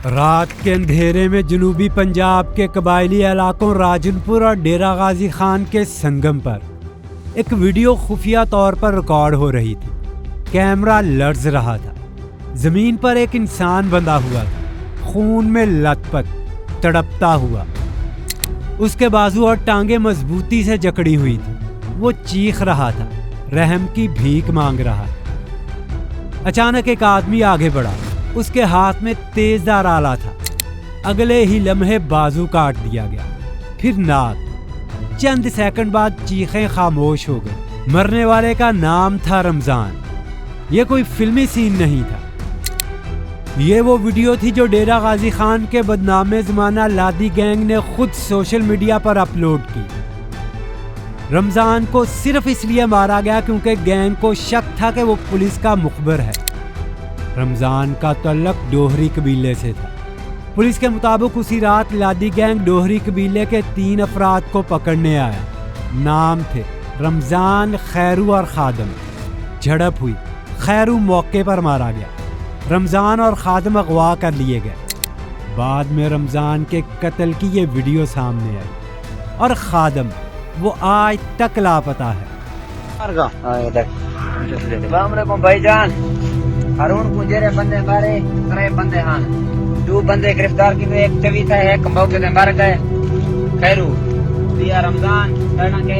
رات کے اندھیرے میں جنوبی پنجاب کے قبائلی علاقوں راجنپور اور ڈیرہ غازی خان کے سنگم پر ایک ویڈیو خفیہ طور پر ریکارڈ ہو رہی تھی۔ کیمرہ لرز رہا تھا۔ زمین پر ایک انسان بندھا ہوا تھا، خون میں لت پت، تڑپتا ہوا۔ اس کے بازو اور ٹانگیں مضبوطی سے جکڑی ہوئی تھی۔ وہ چیخ رہا تھا، رحم کی بھیک مانگ رہا تھا۔ اچانک ایک آدمی آگے بڑھا۔ اس کے ہاتھ میں تیز دھار آلہ تھا۔ اگلے ہی لمحے بازو کاٹ دیا گیا، پھر ناک۔ چند سیکنڈ بعد چیخیں خاموش ہو گئی۔ مرنے والے کا نام تھا رمضان۔ یہ کوئی فلمی سین نہیں تھا، یہ وہ ویڈیو تھی جو ڈیرہ غازی خان کے بدنام زمانہ لادی گینگ نے خود سوشل میڈیا پر اپلوڈ کی۔ رمضان کو صرف اس لیے مارا گیا کیونکہ گینگ کو شک تھا کہ وہ پولیس کا مخبر ہے۔ رمضان کا تعلق ڈوہری قبیلے سے تھا۔ پولیس کے مطابق اسی رات لادی گینگ ڈوہری قبیلے کے 3 افراد کو پکڑنے آیا۔ نام تھے رمضان، خیرو اور خادم۔ جھڑپ ہوئی، خیرو موقع پر مارا گیا۔ رمضان اور خادم اغوا کر لیے گئے۔ بعد میں رمضان کے قتل کی یہ ویڈیو سامنے آئی اور خادم وہ آج تک لاپتہ ہے۔ السلام علیکم بھائی جان۔ ہارون گجرے بندے مارے، 3 بندے ہیں۔ 2 بندے گرفتار کیے، ایک چوی تھا، ایک موقع سے مر گئے۔ خیرو دیا رمضان کرنا کے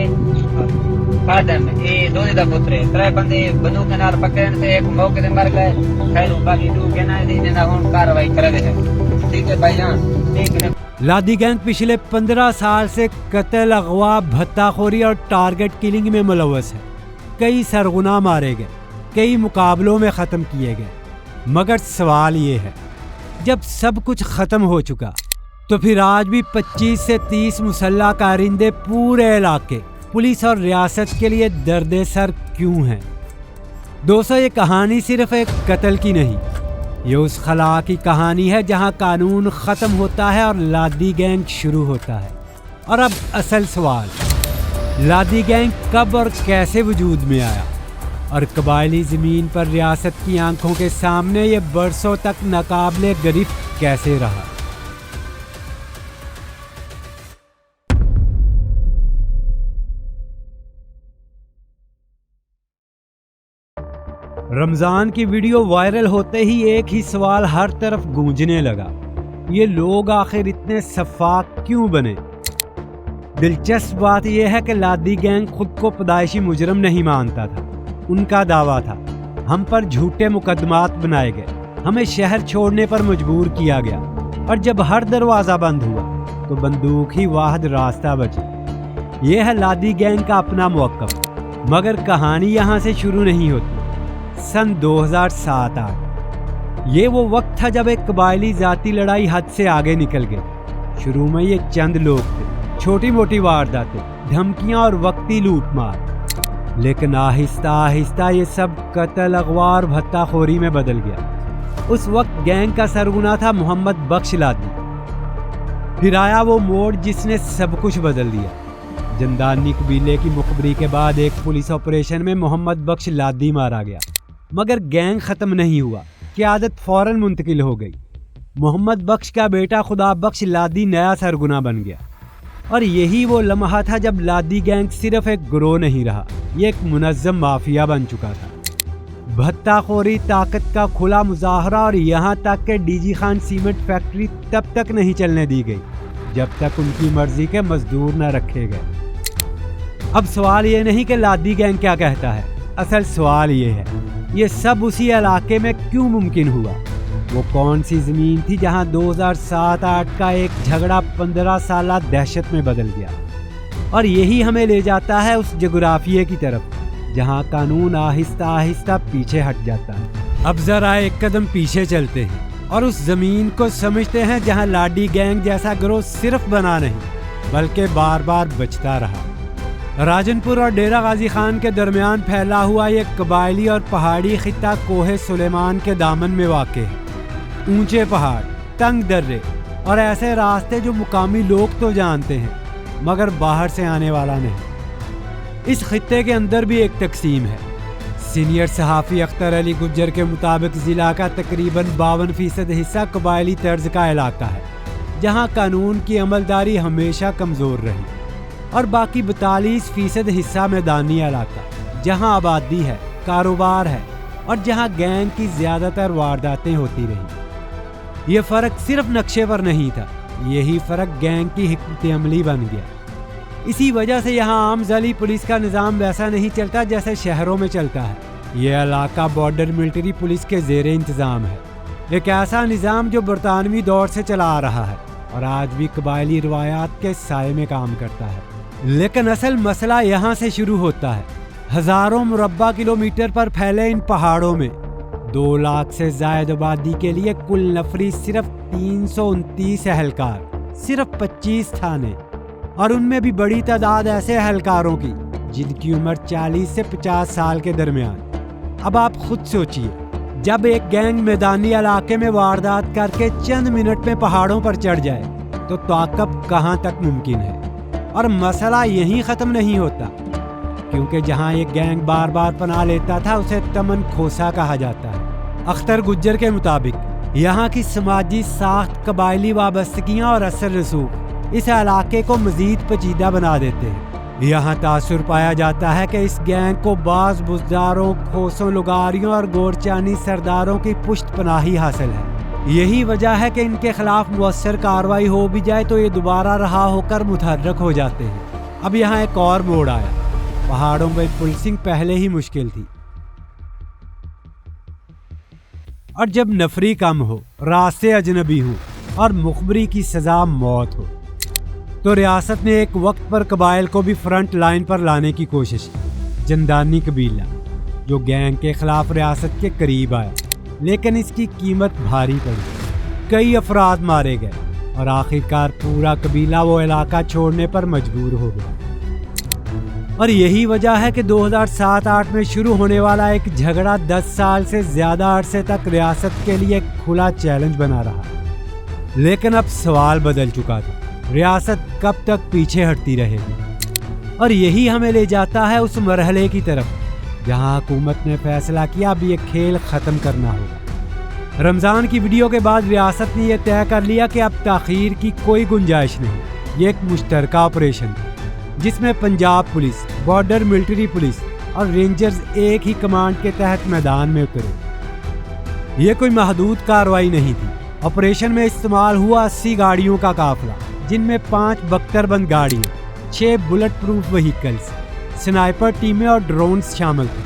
خادم یہ دونوں دا پتر ہے۔ 3 بندے بندوق کے نال پکڑے سے ایک موقع سے مر گئے۔ خیرو باقی 2 کہنا ہے انہاں ہن کارروائی کر رہے ہیں۔ ٹھیک ہے بھائی جان، ٹھیک ہے۔ لادی گینگ پچھلے 15 سال سے قتل، اغوا، بھتہ خوری اور ٹارگٹ کلنگ میں ملوث ہے۔ کئی سرغنہ مارے گئے، کئی مقابلوں میں ختم کیے گئے۔ مگر سوال یہ ہے، جب سب کچھ ختم ہو چکا تو پھر آج بھی 25 سے 30 مسلح کارندے پورے علاقے، پولیس اور ریاست کے لیے درد سر کیوں ہیں؟ دوستو، یہ کہانی صرف ایک قتل کی نہیں، یہ اس خلا کی کہانی ہے جہاں قانون ختم ہوتا ہے اور لادی گینگ شروع ہوتا ہے۔ اور اب اصل سوال، لادی گینگ کب اور کیسے وجود میں آیا، اور قبائلی زمین پر ریاست کی آنکھوں کے سامنے یہ برسوں تک ناقابل گرفت کیسے رہا؟ رمضان کی ویڈیو وائرل ہوتے ہی ایک ہی سوال ہر طرف گونجنے لگا، یہ لوگ آخر اتنے شفاف کیوں بنے؟ دلچسپ بات یہ ہے کہ لادی گینگ خود کو پیدائشی مجرم نہیں مانتا تھا۔ ان کا دعویٰ تھا، ہم پر جھوٹے مقدمات بنائے گئے، ہمیں شہر چھوڑنے پر مجبور کیا گیا، اور جب ہر دروازہ بند ہوا تو بندوق ہی واحد راستہ بچی۔ یہ ہے لادی گینگ کا اپنا موقف۔ مگر کہانی یہاں سے شروع نہیں ہوتی۔ سن 2007-8 یہ وہ وقت تھا جب ایک قبائلی ذاتی لڑائی حد سے آگے نکل گئی۔ شروع میں یہ چند لوگ تھے، چھوٹی موٹی وارداتیں، دھمکیاں اور وقتی لوٹ مار، لیکن آہستہ آہستہ یہ سب قتل، اغوا اور بھتہ خوری میں بدل گیا۔ اس وقت گینگ کا سرغنہ تھا محمد بخش لادی۔ پھر آیا وہ موڑ جس نے سب کچھ بدل دیا۔ جندانی قبیلے کی مخبری کے بعد ایک پولیس آپریشن میں محمد بخش لادی مارا گیا، مگر گینگ ختم نہیں ہوا، قیادت فوراً منتقل ہو گئی۔ محمد بخش کا بیٹا خدا بخش لادی نیا سرغنہ بن گیا، اور یہی وہ لمحہ تھا جب لادی گینگ صرف ایک گروہ نہیں رہا، یہ ایک منظم مافیا بن چکا تھا۔ بھتہ خوری، طاقت کا کھلا مظاہرہ، اور یہاں تک کہ D G Khan cement factory تب تک نہیں چلنے دی گئی جب تک ان کی مرضی کے مزدور نہ رکھے گئے۔ اب سوال یہ نہیں کہ لادی گینگ کیا کہتا ہے، اصل سوال یہ ہے، یہ سب اسی علاقے میں کیوں ممکن ہوا؟ وہ کون سی زمین تھی جہاں 2007-8 کا ایک جھگڑا 15 سالہ دہشت میں بدل گیا؟ اور یہی ہمیں لے جاتا ہے اس جغرافیے کی طرف جہاں قانون آہستہ آہستہ پیچھے ہٹ جاتا ہے۔ اب ذرا ایک قدم پیچھے چلتے ہیں اور اس زمین کو سمجھتے ہیں جہاں لادی گینگ جیسا گروہ صرف بنا نہیں بلکہ بار بار بچتا رہا۔ راجنپور اور ڈیرہ غازی خان کے درمیان پھیلا ہوا یہ قبائلی اور پہاڑی خطہ کوہ سلیمان کے دامن میں واقع ہے۔ اونچے پہاڑ، تنگ درے اور ایسے راستے جو مقامی لوگ تو جانتے ہیں مگر باہر سے آنے والا نہیں۔ اس خطے کے اندر بھی ایک تقسیم ہے۔ سینئر صحافی اختر علی گجر کے مطابق ضلع کا تقریباً 52% حصہ قبائلی طرز کا علاقہ ہے، جہاں قانون کی عملداری ہمیشہ کمزور رہی، اور باقی 42% حصہ میدانی علاقہ، جہاں آبادی ہے، کاروبار ہے، اور جہاں گینگ کی زیادہ تر وارداتیں ہوتی رہی۔ یہ فرق صرف نقشے پر نہیں تھا، یہی فرق گینگ کی حکمت عملی بن گیا۔ اسی وجہ سے یہاں عام ذیلی پولیس کا نظام ویسا نہیں چلتا جیسے شہروں میں چلتا ہے۔ یہ علاقہ بارڈر ملٹری پولیس کے زیر انتظام ہے، ایک ایسا نظام جو برطانوی دور سے چلا آ رہا ہے اور آج بھی قبائلی روایات کے سائے میں کام کرتا ہے۔ لیکن اصل مسئلہ یہاں سے شروع ہوتا ہے۔ ہزاروں مربع کلومیٹر پر پھیلے ان پہاڑوں میں 2 لاکھ سے زائد آبادی کے لیے کل نفری صرف 329 اہلکار، صرف 25 تھانے، اور ان میں بھی بڑی تعداد ایسے اہلکاروں کی جن کی عمر 40 سے 50 سال کے درمیان۔ اب آپ خود سوچئے، جب ایک گینگ میدانی علاقے میں واردات کر کے چند منٹ میں پہاڑوں پر چڑھ جائے تو تعاقب کہاں تک ممکن ہے؟ اور مسئلہ یہیں ختم نہیں ہوتا، کیونکہ جہاں ایک گینگ بار بار پناہ لیتا تھا اسے تمن کھوسا کہا جاتا ہے۔ اختر گجر کے مطابق یہاں کی سماجی ساخت، قبائلی وابستگیاں اور اثر رسوخ اس علاقے کو مزید پیچیدہ بنا دیتے ہیں۔ یہاں تاثر پایا جاتا ہے کہ اس گینگ کو بعض بزداروں، کھوسوں، لگاریوں اور گورچانی سرداروں کی پشت پناہی حاصل ہے۔ یہی وجہ ہے کہ ان کے خلاف مؤثر کارروائی ہو بھی جائے تو یہ دوبارہ رہا ہو کر متحرک ہو جاتے ہیں۔ اب یہاں ایک اور موڑ آیا۔ پہاڑوں میں پولیسنگ پہلے ہی مشکل تھی، اور جب نفری کم ہو، راستے اجنبی ہوں اور مخبری کی سزا موت ہو تو ریاست نے ایک وقت پر قبائل کو بھی فرنٹ لائن پر لانے کی کوشش کی۔ جندانی قبیلہ جو گینگ کے خلاف ریاست کے قریب آیا، لیکن اس کی قیمت بھاری پڑی، کئی افراد مارے گئے اور آخرکار پورا قبیلہ وہ علاقہ چھوڑنے پر مجبور ہو گیا۔ اور یہی وجہ ہے کہ 2007-08 میں شروع ہونے والا ایک جھگڑا 10 سال سے زیادہ عرصے تک ریاست کے لیے ایک کھلا چیلنج بنا رہا۔ لیکن اب سوال بدل چکا تھا، ریاست کب تک پیچھے ہٹتی رہے گی؟ اور یہی ہمیں لے جاتا ہے اس مرحلے کی طرف جہاں حکومت نے فیصلہ کیا اب یہ کھیل ختم کرنا ہوگا۔ رمضان کی ویڈیو کے بعد ریاست نے یہ طے کر لیا کہ اب تاخیر کی کوئی گنجائش نہیں۔ یہ ایک مشترکہ آپریشن تھا جس میں Punjab police, border military police اور رینجرز ایک ہی کمانڈ کے تحت میدان میں اترے۔ یہ کوئی محدود کارروائی نہیں تھی۔ آپریشن میں استعمال ہوا 80 گاڑیوں کا قافلہ، جن میں 5 بختر بند گاڑیاں، 6 بلٹ پروف وہیکلز، سنائپر ٹیمیں اور ڈرونز شامل تھے،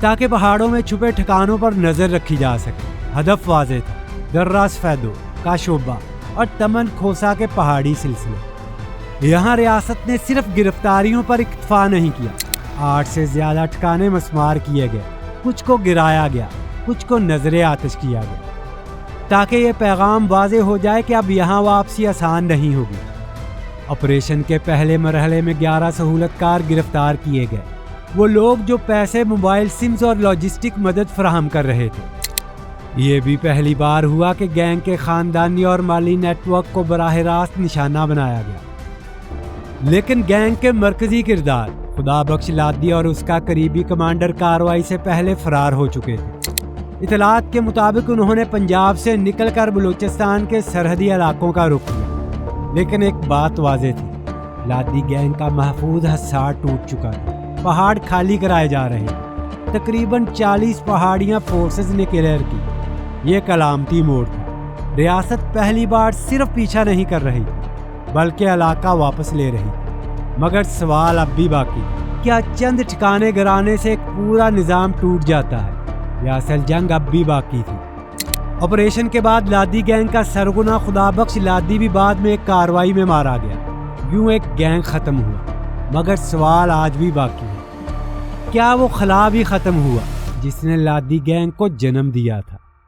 تاکہ پہاڑوں میں چھپے ٹھکانوں پر نظر رکھی جا سکے۔ ہدف واضح تھا، درہ سفیدو کا شعبہ اور تمن کھوسا کے پہاڑی سلسلے۔ یہاں ریاست نے صرف گرفتاریوں پر اکتفا نہیں کیا، 8 سے زیادہ ٹھکانے مسمار کیے گئے، کچھ کو گرایا گیا، کچھ کو نظر آتش کیا گیا، تاکہ یہ پیغام واضح ہو جائے کہ اب یہاں واپسی آسان نہیں ہوگی۔ آپریشن کے پہلے مرحلے میں 11 سہولت کار گرفتار کیے گئے، وہ لوگ جو پیسے، موبائل سمز اور لاجسٹک مدد فراہم کر رہے تھے۔ یہ بھی پہلی بار ہوا کہ گینگ کے خاندانی اور مالی نیٹ ورک کو براہ راست نشانہ بنایا گیا۔ لیکن گینگ کے مرکزی کردار خدا بخش لادی اور اس کا قریبی کمانڈر کارروائی سے پہلے فرار ہو چکے تھے۔ اطلاعات کے مطابق انہوں نے پنجاب سے نکل کر بلوچستان کے سرحدی علاقوں کا رخ کیا۔ لیکن ایک بات واضح تھی، لادی گینگ کا محفوظ حصار ٹوٹ چکا تھا، پہاڑ خالی کرائے جا رہے ہیں۔ تقریباً 40 پہاڑیاں فورسز نے کلیئر کی۔ یہ ایک علامتی موڑ تھا۔ ریاست پہلی بار صرف پیچھا نہیں کر رہی بلکہ علاقہ واپس لے رہی۔ مگر سوال اب بھی باقی، کیا چند ٹھکانے گرانے سے ایک پورا نظام ٹوٹ جاتا ہے یا اصل جنگ اب بھی باقی تھی؟ آپریشن کے بعد لادی گینگ کا سرغنہ خدا بخش لادی بھی بعد میں ایک کارروائی میں مارا گیا۔ یوں ایک گینگ ختم ہوا، مگر سوال آج بھی باقی ہے، کیا وہ خلا بھی ختم ہوا جس نے لادی گینگ کو جنم دیا تھا؟